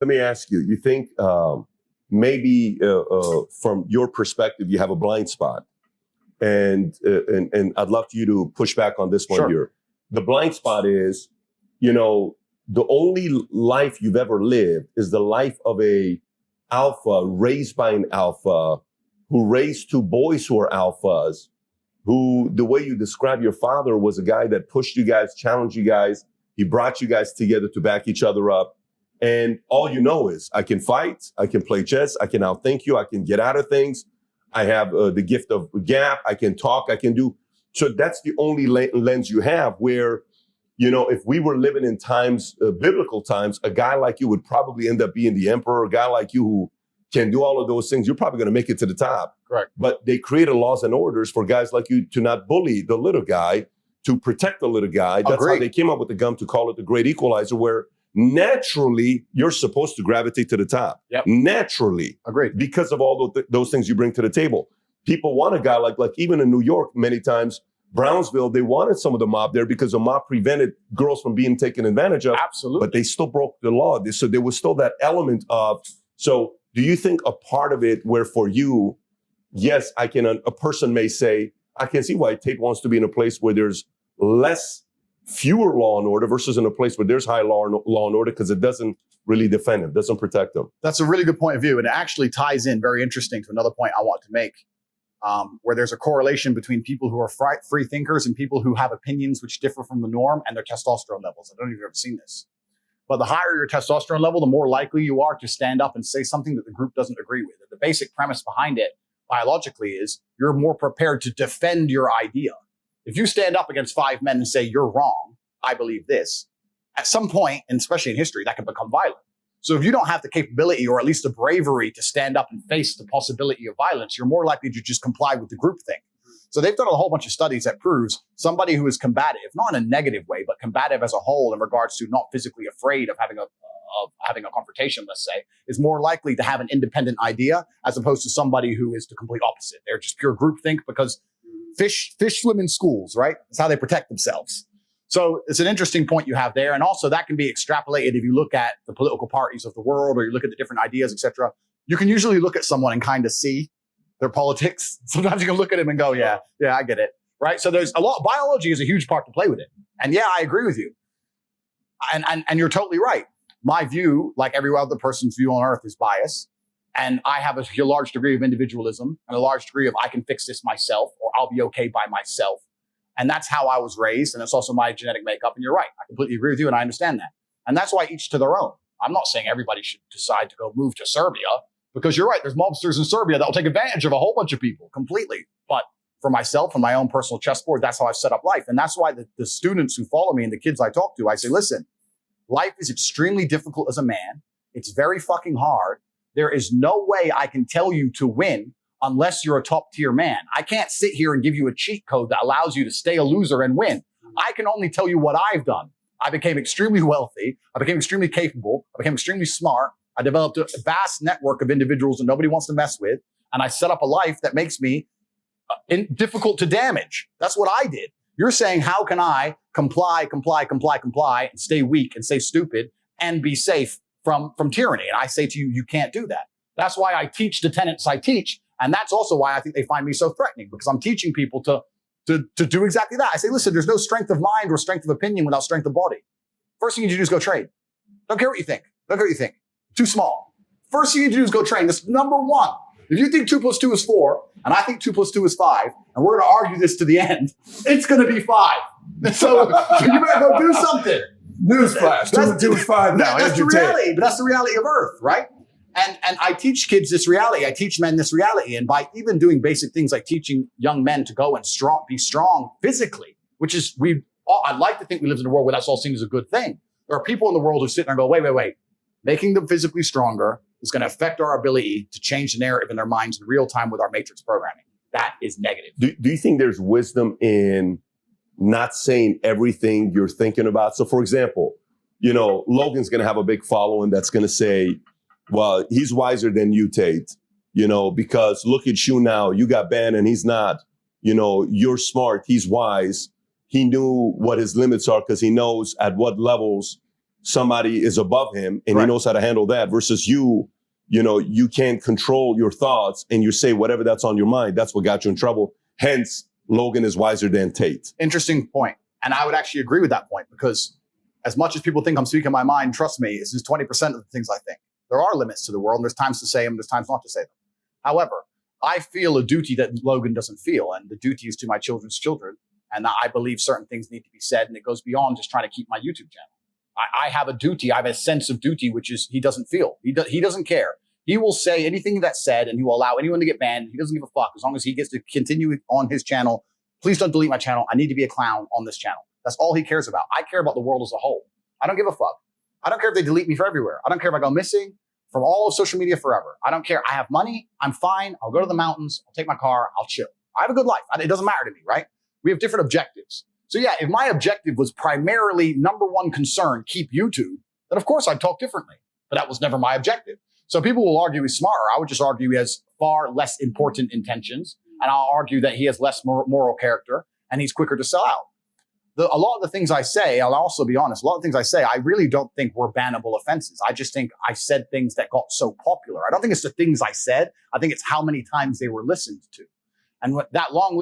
Let me ask you, you think maybe from your perspective, you have a blind spot? And I'd love for you to push back on this one here. The blind spot is, the only life you've ever lived is the life of a alpha raised by an alpha who raised two boys who are alphas, who the way you describe your father was a guy that pushed you guys, challenged you guys. He brought you guys together to back each other up. And all you know is I can fight, I can play chess, I can outthink you, I can get out of things. I have the gift of gap, I can talk, I can do. So that's the only lens you have where, if we were living in times, biblical times, a guy like you would probably end up being the emperor. A guy like you who can do all of those things, you're probably going to make it to the top. Correct. But they created laws and orders for guys like you to not bully the little guy, to protect the little guy. That's how they came up with the gum to call it the great equalizer, where naturally you're supposed to gravitate to the top. Yep. Naturally. Agreed. Because of all those things you bring to the table. People want a guy like even in New York, many times, Brownsville, they wanted some of the mob there because the mob prevented girls from being taken advantage of. Absolutely. But they still broke the law. So there was still that element of, so do you think a part of it where for you, yes, a person may say, I can see why Tate wants to be in a place where there's fewer law and order versus in a place where there's high law and order, because it doesn't really defend him, doesn't protect him. That's a really good point of view. And it actually ties in very interesting to another point I want to make, where there's a correlation between people who are free thinkers and people who have opinions which differ from the norm and their testosterone levels. I don't know if you've ever seen this. But the higher your testosterone level, the more likely you are to stand up and say something that the group doesn't agree with. The basic premise behind it biologically is you're more prepared to defend your idea. If you stand up against 5 men and say, you're wrong, I believe this, at some point, and especially in history, that can become violent. So if you don't have the capability or at least the bravery to stand up and face the possibility of violence, you're more likely to just comply with the group thing. So they've done a whole bunch of studies that proves somebody who is combative, not in a negative way, but combative as a whole in regards to not physically afraid of having a confrontation, let's say, is more likely to have an independent idea as opposed to somebody who is the complete opposite. They're just pure groupthink because fish swim in schools, right? That's how they protect themselves. So it's an interesting point you have there. And also that can be extrapolated if you look at the political parties of the world or you look at the different ideas, etc. You can usually look at someone and kind of see their politics. Sometimes you can look at them and go, yeah, I get it. Right. So there's a lot. Biology is a huge part to play with it. And yeah, I agree with you. And you're totally right. My view, like every other person's view on earth, is bias. And I have a large degree of individualism and a large degree of I can fix this myself or I'll be okay by myself. And that's how I was raised. And it's also my genetic makeup. And you're right. I completely agree with you. And I understand that. And that's why each to their own. I'm not saying everybody should decide to go move to Serbia because you're right. There's mobsters in Serbia that will take advantage of a whole bunch of people completely. But for myself and my own personal chessboard, that's how I've set up life. And that's why the students who follow me and the kids I talk to, I say, listen, life is extremely difficult as a man. It's very fucking hard. There is no way I can tell you to win unless you're a top tier man. I can't sit here and give you a cheat code that allows you to stay a loser and win. I can only tell you what I've done. I became extremely wealthy. I became extremely capable. I became extremely smart. I developed a vast network of individuals that nobody wants to mess with. And I set up a life that makes me difficult to damage. That's what I did. You're saying, how can I comply, and stay weak and stay stupid and be safe from tyranny? And I say to you, you can't do that. That's why I teach the tenets I teach. And that's also why I think they find me so threatening, because I'm teaching people to do exactly that. I say, listen, there's no strength of mind or strength of opinion without strength of body. First thing you need to do is go train. Don't care what you think. Don't care what you think. Too small. First thing you need to do is go train. That's number one. If you think 2 + 2 is 4, and I think 2 + 2 is 5, and we're going to argue this to the end, it's going to be 5. So you better go do something. Newsflash. 2 + 2 is 5 now. That's the reality, but that's the reality of Earth, right? And I teach kids this reality. I teach men this reality. And by even doing basic things like teaching young men to go and be strong physically, which is, I'd like to think we live in a world where that's all seen as a good thing. There are people in the world who sit there and go, wait. Making them physically stronger is going to affect our ability to change the narrative in their minds in real time with our matrix programming. That is negative. Do you think there's wisdom in not saying everything you're thinking about? So for example, Logan's going to have a big following that's going to say, well, he's wiser than you, Tate, because look at you now. You got banned and he's not. You're smart. He's wise. He knew what his limits are because he knows at what levels somebody is above him and he Right. knows how to handle that versus you know, you can't control your thoughts and you say whatever that's on your mind. That's what got you in trouble. Hence, Logan is wiser than Tate. Interesting point. And I would actually agree with that point because as much as people think I'm speaking my mind, trust me, it's just 20% of the things I think. There are limits to the world. And there's times to say them. There's times not to say them. However, I feel a duty that Logan doesn't feel. And the duty is to my children's children. And I believe certain things need to be said. And it goes beyond just trying to keep my YouTube channel. I have a duty. I have a sense of duty, which is he doesn't feel. He doesn't care. He will say anything that's said and he will allow anyone to get banned. He doesn't give a fuck as long as he gets to continue on his channel. Please don't delete my channel. I need to be a clown on this channel. That's all he cares about. I care about the world as a whole. I don't give a fuck. I don't care if they delete me for everywhere. I don't care if I go missing from all of social media forever. I don't care. I have money. I'm fine. I'll go to the mountains. I'll take my car. I'll chill. I have a good life. It doesn't matter to me, right? We have different objectives. So yeah, if my objective was primarily number one concern, keep YouTube, then of course I'd talk differently. But that was never my objective. So people will argue he's smarter. I would just argue he has far less important intentions. And I'll argue that he has less moral character and he's quicker to sell out. A lot of the things I say, I'll also be honest, a lot of the things I say, I really don't think were bannable offenses. I just think I said things that got so popular. I don't think it's the things I said. I think it's how many times they were listened to. And that long